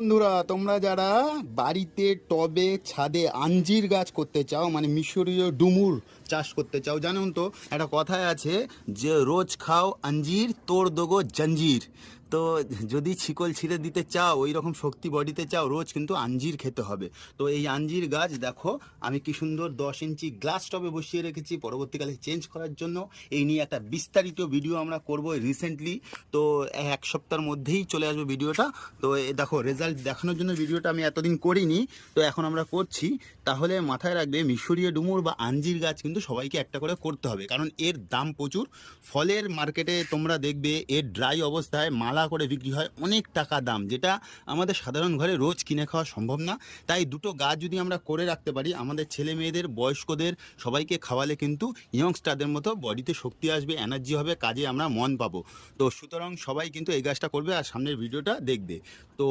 বন্ধুরা, তোমরা যারা বাড়িতে টবে ছাদে আঞ্জির গাছ করতে চাও, মানে মিশরীয় ডুমুর চাষ করতে চাও, জানো তো একটা কথায় আছে যে রোজ খাও আঞ্জির তোড় দোগো জঞ্জির। তো যদি শিকল ছিঁড়ে দিতে চাও, ওই রকম শক্তি বডিতে চাও, রোজ কিন্তু আঞ্জির খেতে হবে। তো এই আঞ্জির গাছ দেখো, আমি কি সুন্দর 10 ইঞ্চি গ্লাস টবে বসিয়ে রেখেছি পরবর্তীকালে চেঞ্জ করার জন্য। এই নিয়ে একটা বিস্তারিত ভিডিও আমরা করব রিসেন্টলি। তো এক সপ্তাহের মধ্যেই চলে আসবে ভিডিওটা। তো দেখো, রেজাল্ট দেখানোর জন্য ভিডিওটা আমি এতদিন করিনি, তো এখন আমরা করছি। তাহলে মাথায় রাখবে, মিশরীয় ডুমুর বা আঞ্জির গাছ কিন্তু সবাইকে একটা করে করতে হবে, কারণ এর দাম প্রচুর। ফলের মার্কেটে তোমরা দেখবে এর ড্রাই অবস্থায় মালা করে বিক্রি হয়, অনেক টাকা দাম, যেটা আমাদের সাধারণ ঘরে রোজ কিনে খাওয়া সম্ভব না। তাই দুটো গাছ যদি আমরা করে রাখতে পারি, আমাদের ছেলে মেয়েদের, বয়স্কদের সবাইকে খাওয়ালে কিন্তু ইয়ংস্টারদের মতো বডিতে শক্তি আসবে, এনার্জি হবে, কাজে আমরা মন পাবো। তো সুতরাং সবাই কিন্তু এই গাছটা করবে আর সামনের ভিডিওটা দেখবে। তো